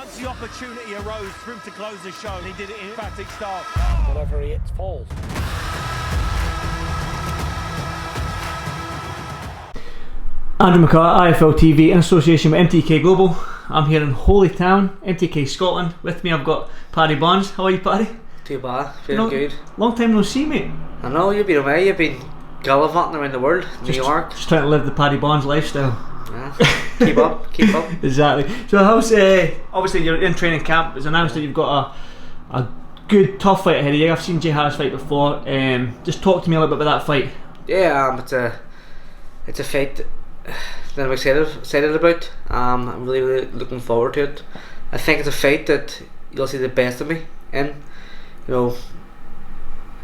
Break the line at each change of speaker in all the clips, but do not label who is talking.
once the opportunity arose for him to close the show, he did it in emphatic style.
Whatever he hits falls.
Andrew McCART, IFL TV, in association with MTK Global. I'm here in Holy Town, MTK Scotland. With me I've got Paddy Barnes. How are you, Paddy?
Too bad, feeling good.
Long time no see, mate.
I know, you've been away, you've been gallivanting around the world, New York.
Just trying to live the Paddy Barnes lifestyle.
Yeah. Keep up, keep up.
Exactly. So how's, obviously you're in training camp. It's announced that you've got a good, tough fight ahead of you. I've seen Jay Harris fight before. Just talk to me a little bit about that fight.
Yeah, it's a fight that I'm excited about. I'm really looking forward to it. I think it's a fight that you'll see the best of me in. You know,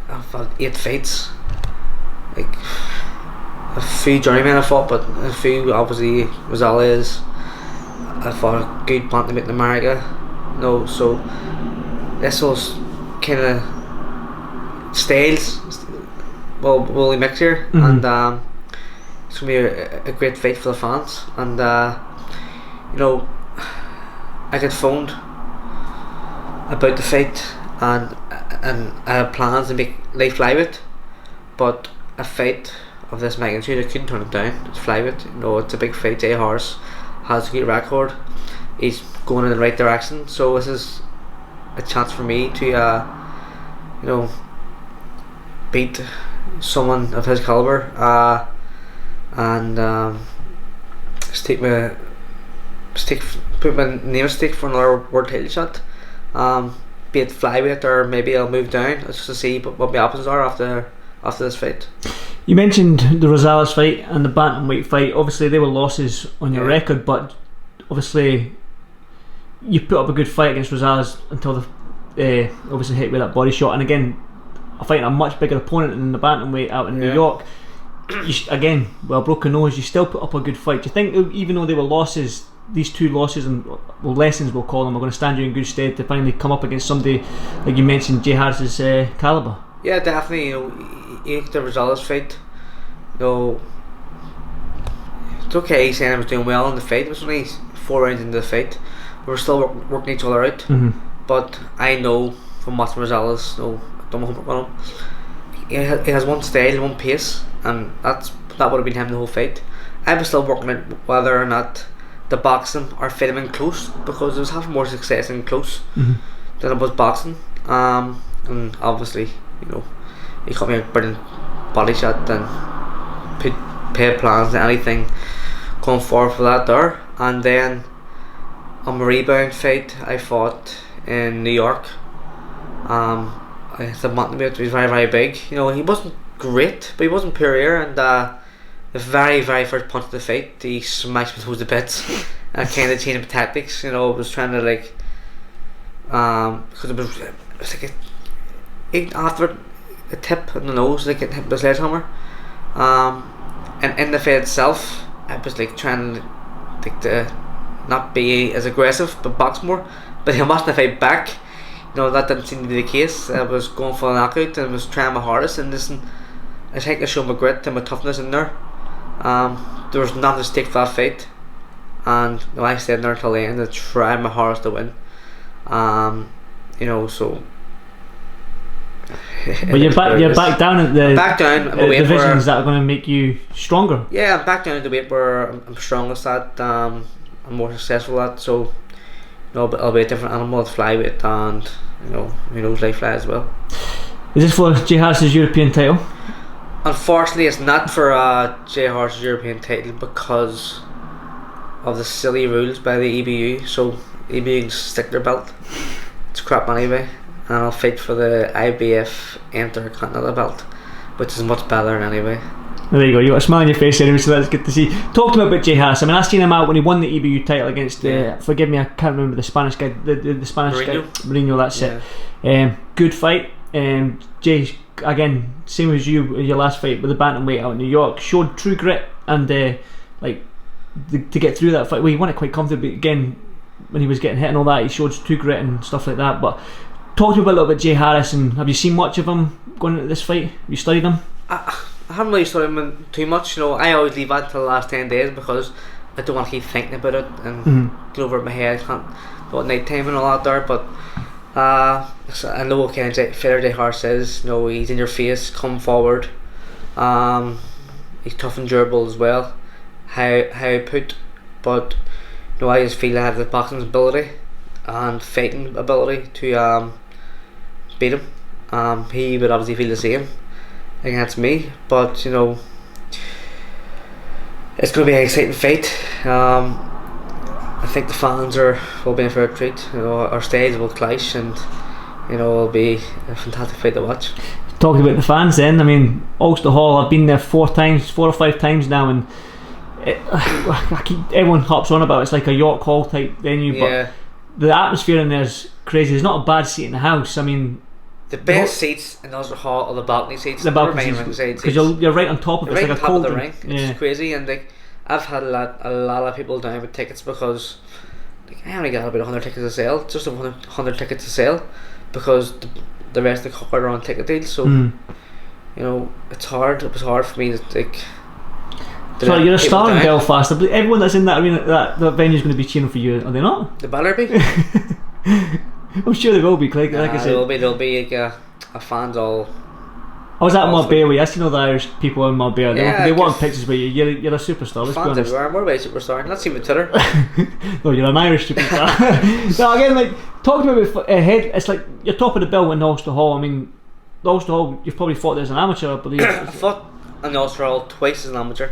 I've had 8 fights, like a few journeymen I fought, but a few obviously Rosales. I fought a good bantamweight in America. No, so this was kind of styles. Well, we mix here, and it's gonna be a great fight for the fans. And you know, I get phoned about the fight, and I had plans to make live flyweight, but a fight of this magnitude I couldn't turn it down. It's flyweight, you know, it's a big fight. Jay Harris has a good record. He's going in the right direction, so this is a chance for me to you know, beat someone of his caliber, and put my name at stake for another world title shot. Be it flyweight, or maybe I'll move down just to see what my options are after this fight.
You mentioned the Rosales fight and the bantamweight fight. Obviously they were losses on your record, but obviously you put up a good fight against Rosales until the obviously hit with that body shot, and again fighting a much bigger opponent than the bantamweight out in New York. Again, well, broken nose, you still put up a good fight. Do you think, even though they were losses, these 2 losses and lessons we'll call them, are going to stand you in good stead to finally come up against somebody like you mentioned, Jay Harris's caliber?
Yeah, definitely. You know, the Rosales fight, you know, it's okay saying I was doing well in the fight. It was only 4 rounds into the fight. We were still working each other out. But I know from watching Rosales, you know, I've done my homework on him. He has one style, one pace, and that would have been him the whole fight. I was still working out whether or not the boxing or fit him in close, because I was having more success in close than I was boxing. And obviously, you know, he caught me a brilliant body shot and paid plans to anything going forward for that there. And then on my rebound fight, I fought in New York. The bantamweight was very, very big. You know, he wasn't great, but he wasn't superior. And the very, very first punch of the fight, he smashed me to bits. And I kind of changed my tactics. You know, I was trying to like, because it was like after a tip on the nose, like it hit the sledgehammer. And in the fight itself, I was like trying to not be as aggressive, but box more. But he must have fight back. You know, that didn't seem to be the case. I was going for a knockout and was trying my hardest, and listen, I think I showed my grit and my toughness in there. There was nothing to stake for that fight, and you know, I stayed in there till the end and tried my hardest to win. You know, so.
But you're back down at the divisions that are going to make you stronger.
Yeah, I'm back down at the weight where I'm strongest at. I'm more successful at. So, you know, but I'll be a different animal at flyweight, and you know, who knows, light fly as well.
Is this for Jay Harris's European title?
Unfortunately, it's not for Jay Harris's European title because of the silly rules by the EBU. So EBU can stick their belt. It's crap anyway. And I'll fight for the IBF Intercontinental belt, which is much better anyway.
There you go, you got a smile on your face anyway, so that's good to see. Talk to me about Jay Harris. I mean, I seen him out when he won the EBU title against forgive me, I can't remember the Spanish guy, the Spanish
Mourinho.
guy, Mourinho, that's it. Good fight. Jay, again, same as you in your last fight with the bantamweight out in New York, showed true grit and to get through that fight. Well, he won it quite comfortably, but again, when he was getting hit and all that, he showed true grit and stuff like that. But talk to me a little bit about Jay Harris, and have you seen much of him going into this fight? Have you studied him?
I haven't really studied him too much. You know, I always leave that till the last 10 days because I don't want to keep thinking about it and get over it in my head. about night time and all that there, but so I know what kind of fighter Die Hard says. You know, he's in your face, come forward. He's tough and durable as well. High output, but you know, I just feel I have the boxing ability and fighting ability to beat him. He would obviously feel the same against me, but you know, it's going to be an exciting fight. I think the fans will be in for a treat. You know, our stage will clash, and you know, it'll be a fantastic fight to watch.
Talking about the fans, then, I mean, Ulster Hall, I've been there 4 or 5 times now, and everyone hops on about it. It's like a York Hall type venue,
Yeah.
but the atmosphere in there is crazy. There's not a bad seat in the house. I mean,
The best seats in Ulster Hall are the balcony seats.
the balcony
ringside
because
seats.
you're right on top of it.
You're
It's
right
like
on
a
top of
cold
the ring. It's crazy, and like I've had a lot of people down with tickets because like I only got about 100 tickets to sell, just 100 tickets to sell, because the rest of the card are on ticket deals. So you know, it's hard. It was hard for me to like.
So you're a star in
down.
Belfast. I believe everyone that's in that arena, that venue, is going to be cheering for you. Are they not?
The better be.
I'm sure they will be. Like I said,
there'll be like a fans all.
I was at
all
Marbella. I see all the Irish people in Marbella.
Yeah,
They want
'cause
pictures with you. You're a superstar. Let's be
fans
honest.
everywhere. More about superstar. Let's see with Twitter.
No, you're an Irish superstar. No, again, like talking about ahead, it's like you're top of the bill in Ulster Hall. I mean, the Ulster Hall, you've probably fought there as an amateur, I believe.
I fought in the Ulster Hall twice as an amateur,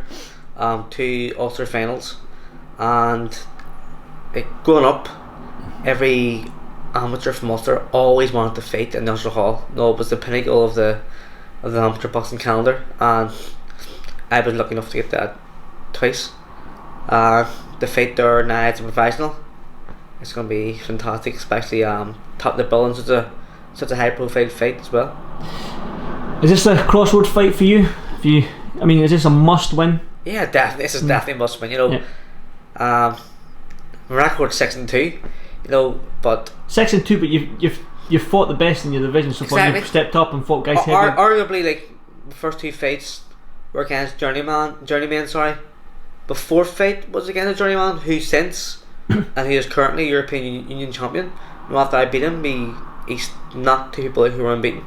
2 Ulster finals, and like, growing up, every amateur from Ulster always wanted to fight in the Ulster Hall. No, it was the pinnacle of the amateur boxing calendar, and I was lucky enough to get that twice. The fight there now, it's a professional. It's going to be fantastic, especially top of the bill in such a high profile fight as well.
Is this a crossroads fight for you? I mean, is this a must win?
Yeah, definitely. This is definitely a must win. You know, my record 6-2. You know, but
6-2, but you've fought the best in your division so far.
Exactly.
You've stepped up and fought guys heavy.
arguably, like the first 2 fights were against journeyman. Sorry, the 4th fight was against a journeyman who since and he is currently European Union champion. And after I beat him, he's knocked 2 people out who were unbeaten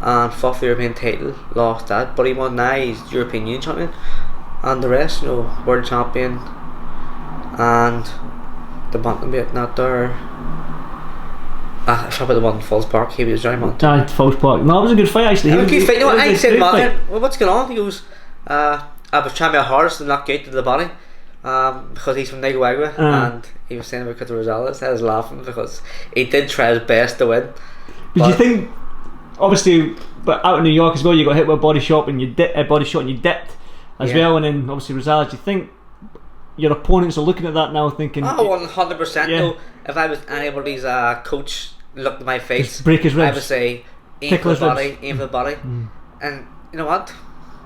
and fought for the European title, lost that, but he won now. He's European Union champion, and the rest, you know, world champion, and the bantamweight not there. I forgot about the one in Falls Park. He was journeyman.
Falls Park. No, it was a good fight actually.
It was a good fight. You know, I said,
great fight.
Martin, well, what's going on? He goes, I was trying my hardest to knock out to the body, because he's from Nicaragua, and he was saying because of Rosales. I was laughing because he did try his best to win.
Did you think, obviously, but out in New York as well, you got hit with a body shot and you dipped as well, and then obviously Rosales. Do you think your opponents are looking at that now, thinking,
oh, 100%.
Yeah.
No, if I was anybody's coach, looked at my face,
break his ribs.
I would say aim
Tickle
for
his
the body,
ribs.
aim for the body, and you know what?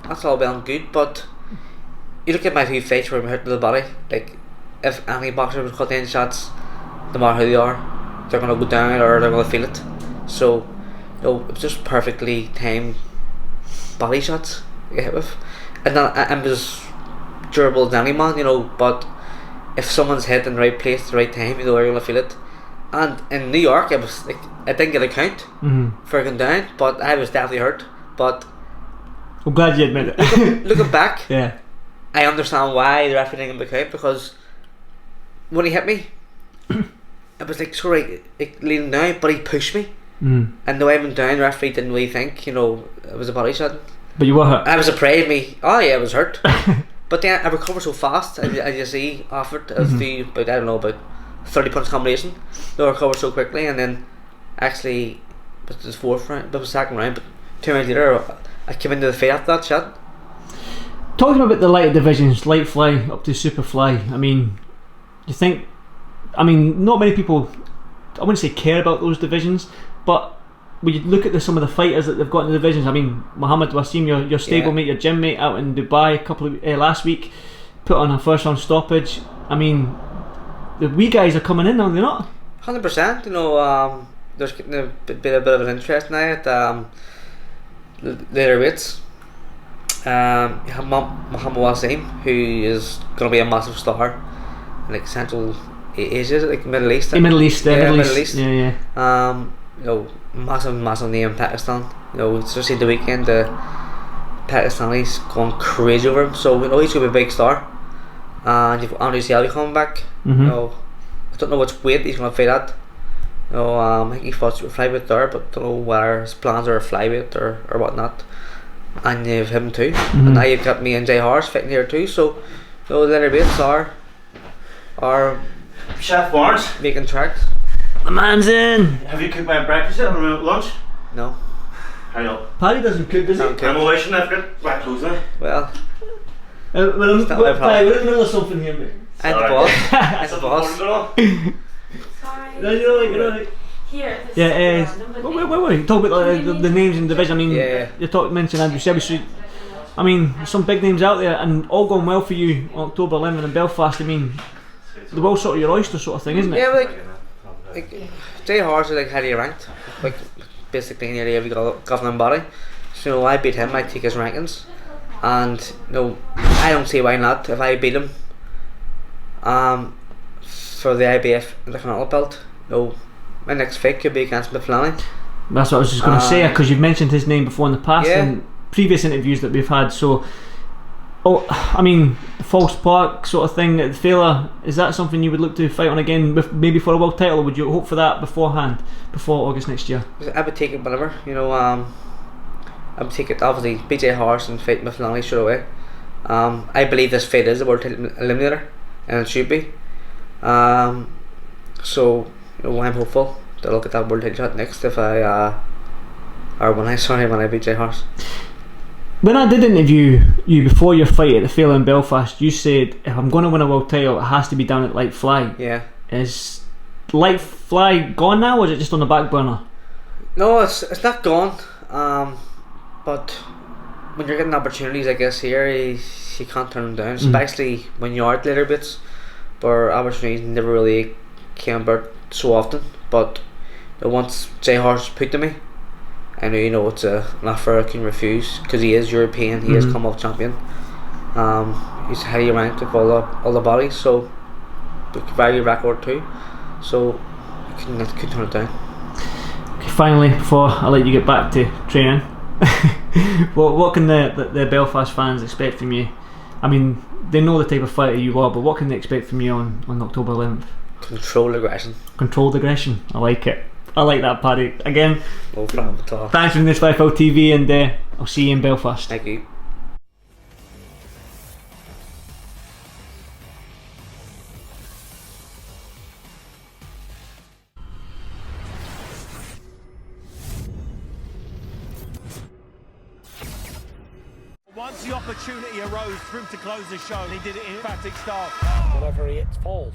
That's all well and good, but you look at my 2 fights where I'm hurt to the body. Like, if any boxer was cut 10 shots, no matter who they are, they're gonna go down or they're gonna feel it. So, you know, it was just perfectly timed body shots you get hit with, and I'm as durable as any man, you know. But if someone's hit in the right place at the right time, you know, you're gonna feel it. And in New York, it was like I didn't get a count for going down, but I was definitely hurt. But
I'm glad you admit it.
looking back,
Yeah.
I understand why the referee didn't give me a count, because when he hit me, it was like sort of like leaning down, but he pushed me, and the way I went down, the referee didn't really think, you know, it was a body shot.
But you were hurt.
I was afraid me. Oh yeah, I was hurt. But then I recovered so fast. As you see, after about 30 punch combination, they recovered so quickly, and then actually it was the 4th round, but the 2nd round. But 2 rounds later, I came into the fight after that shot.
Talking about the lighter divisions, light fly up to super fly. I mean, you think? I mean, not many people, I wouldn't say care about those divisions, but when you look at some of the fighters that they've got in the divisions, I mean, Mohammed Wasim, your stablemate, your gym mate out in Dubai last week, put on a first round stoppage. I mean, the wee guys are coming in, are they not?
100%. You know, there's getting a bit of an interest now at later weights. You have Mohammed Wasim, who is going to be a massive star in like Central Asia, like Middle East.
Middle East,
yeah,
Middle East. Yeah, yeah.
You know, massive name in Pakistan. You know, especially the weekend, the Pakistanis going crazy over him. So you know he's gonna be a big star. And you've Andrew Selby coming back. You know, I don't know which weight he's gonna fight at. You know, I think he fought flyweight there, but don't know whether his plans are flyweight or whatnot. And you've him too. And now you've got me and Jay Harris fighting here too. So you know, the other weights are
Chef Barnes,
making tracks.
The man's in.
have you cooked my breakfast yet or lunch?
No.
Hang on.
Paddy doesn't cook, does he?
Okay.
I'm away from I've got my clothes now.
Well,
Well,
not my problem.
Paddy, we're in the middle of something here, mate.
I'm the
Sorry.
boss. I'm the
Something
boss.
important going on?
Sorry.
No, you're right.
Here. This
Yeah,
is random, but
wait. Talk about the names in the division. I mean,
Yeah.
you mentioned Andrew Selby. So, I mean, some big names out there, and all going well for you on October 11th in Belfast. I mean, the world's sort of your oyster, sort of thing, isn't it?
Yeah, but like Jay Harris is like highly ranked, like basically nearly every governing body. So you know, I beat him, I take his rankings, and you know, I don't see why not. If I beat him, for the IBF Intercontinental belt, you know, my next fight could be against McFlanagan.
That's what I was just going to say, because you've mentioned his name before in the past
Yeah.
in previous interviews that we've had. So, I mean, False Park sort of thing, the fella, is that something you would look to fight on again, maybe for a world title, or would you hope for that beforehand, before August next year?
I would take it whenever, you know. I would take it obviously BJ Harris and fight McFlanagan straight away. I believe this fight is a world title eliminator, and it should be. So you know, I'm hopeful that I'll get that world title shot next if I when I beat Jay Harris.
When I did interview you before your fight at the Fail in Belfast, you said if I'm going to win a world title, it has to be down at Light Fly.
Yeah.
Is Light Fly gone now, or is it just on the back burner?
No, it's not gone. But when you're getting opportunities, I guess here you can't turn them down, especially when you are at later bits, where opportunities never really came about so often. But once Jay Harris put to me, I know you know it's an offer I can refuse because he is European. He is Commonwealth champion. He's highly ranked with all the bodies, so very record too. So I couldn't turn it down.
Okay, finally, before I let you get back to training, what can the Belfast fans expect from you? I mean, they know the type of fighter you are, but what can they expect from you on October 11th?
Controlled aggression.
Controlled aggression. I like it. I like that, Paddy. Again,
No problem at all.
thanks for doing this for FL TV, and I'll see you in Belfast.
Thank you.
Once the opportunity arose for him to close the show, and he did it in emphatic style.
Whatever he hits falls.